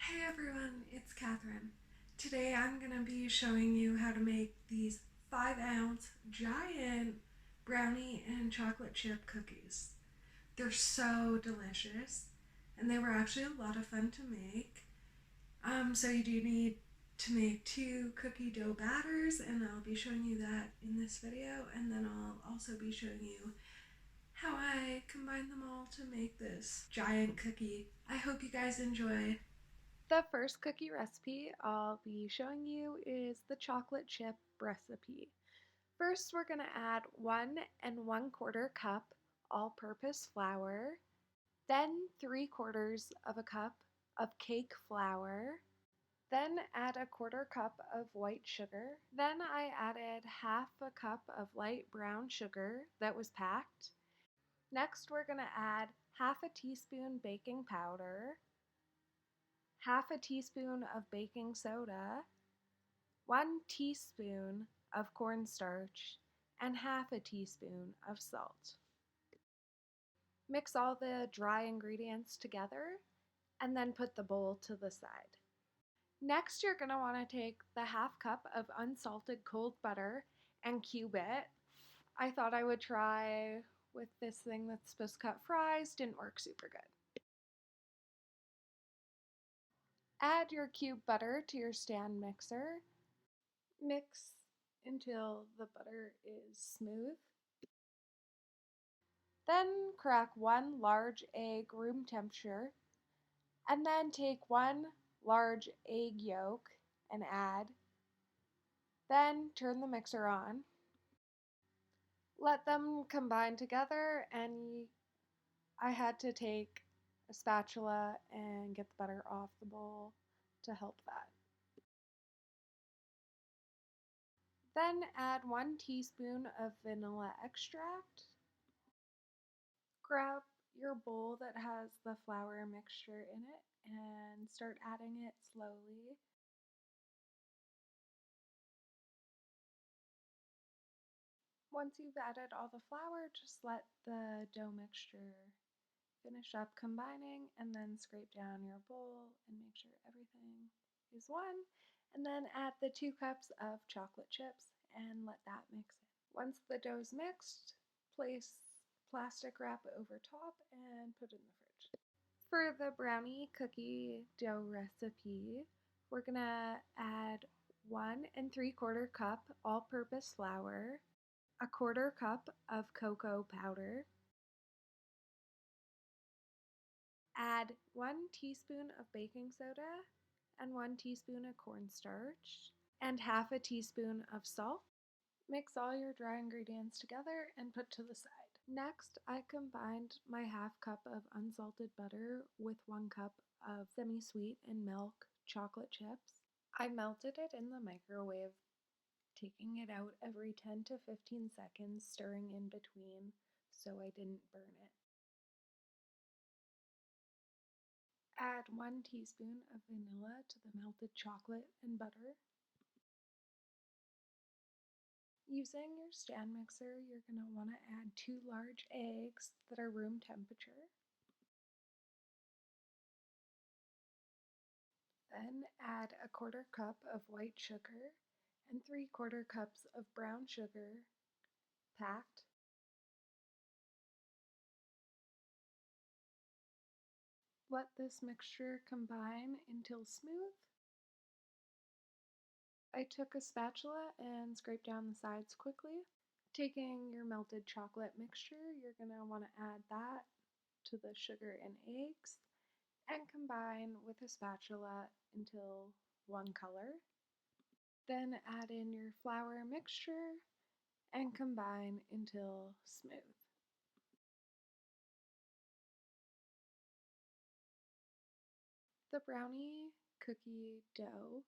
Hey everyone, it's Catherine. Today I'm going to be showing you how to make these 5-ounce giant brownie and chocolate chip cookies. They're so delicious and they were actually a lot of fun to make. So you do need to make 2 cookie dough batters, and I'll be showing you that in this video, and then I'll also be showing you how I combine them all to make this giant cookie. I hope you guys enjoy. The first cookie recipe I'll be showing you is the chocolate chip recipe. First, we're going to add 1 1/4 cup all-purpose flour, then 3/4 of a cup of cake flour, then add a 1/4 cup of white sugar. Then I added 1/2 cup of light brown sugar that was packed. Next, we're going to add 1/2 teaspoon baking powder, 1/2 teaspoon of baking soda, 1 teaspoon of cornstarch, and 1/2 teaspoon of salt. Mix all the dry ingredients together and then put the bowl to the side. Next, you're going to want to take the 1/2 cup of unsalted cold butter and cube it. I thought I would try with this thing that's supposed to cut fries, didn't work super good. Add your cube butter to your stand mixer. Mix until the butter is smooth. Then crack 1 large egg room temperature, and then take 1 large egg yolk and add. Then turn the mixer on. Let them combine together, and I had to take a spatula and get the butter off the bowl to help that. Then add 1 teaspoon of vanilla extract. Grab your bowl that has the flour mixture in it and start adding it slowly. Once you've added all the flour, just let the dough mixture finish up combining, and then scrape down your bowl and make sure everything is one. And then add the 2 cups of chocolate chips and let that mix in. Once the dough's mixed, place plastic wrap over top and put it in the fridge. For the brownie cookie dough recipe, we're gonna add 1 3/4 cup all-purpose flour, a 1/4 cup of cocoa powder, add 1 teaspoon of baking soda and 1 teaspoon of cornstarch, and 1/2 teaspoon of salt. Mix all your dry ingredients together and put to the side. Next, I combined my 1/2 cup of unsalted butter with 1 cup of semi-sweet and milk chocolate chips. I melted it in the microwave, taking it out every 10 to 15 seconds, stirring in between so I didn't burn it. Add 1 teaspoon of vanilla to the melted chocolate and butter. Using your stand mixer, you're going to want to add 2 large eggs that are room temperature. Then add a 1/4 cup of white sugar and 3/4 cups of brown sugar packed. Let this mixture combine until smooth. I took a spatula and scraped down the sides quickly. Taking your melted chocolate mixture, you're going to want to add that to the sugar and eggs and combine with a spatula until one color. Then add in your flour mixture and combine until smooth. The brownie cookie dough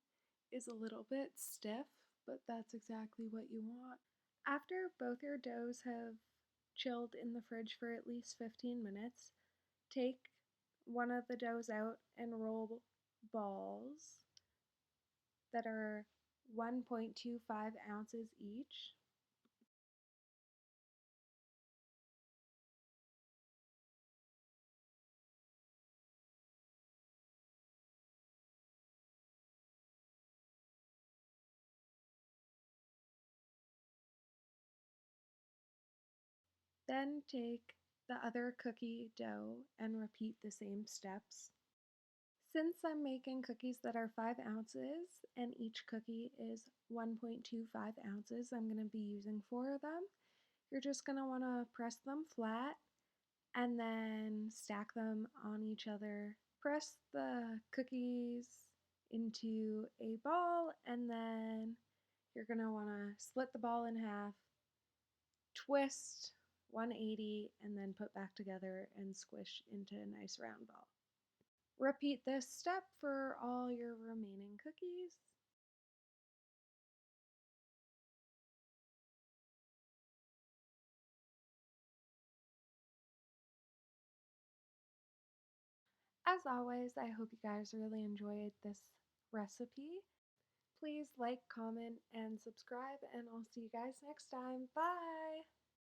is a little bit stiff, but that's exactly what you want. After both your doughs have chilled in the fridge for at least 15 minutes, take one of the doughs out and roll balls that are 1.25 ounces each. Then take the other cookie dough and repeat the same steps. Since I'm making cookies that are 5 ounces and each cookie is 1.25 ounces, I'm going to be using 4 of them. You're just going to want to press them flat and then stack them on each other. Press the cookies into a ball and then you're going to want to split the ball in half, twist 180, and then put back together and squish into a nice round ball. Repeat this step for all your remaining cookies. As always, I hope you guys really enjoyed this recipe. Please like, comment, and subscribe, and I'll see you guys next time. Bye!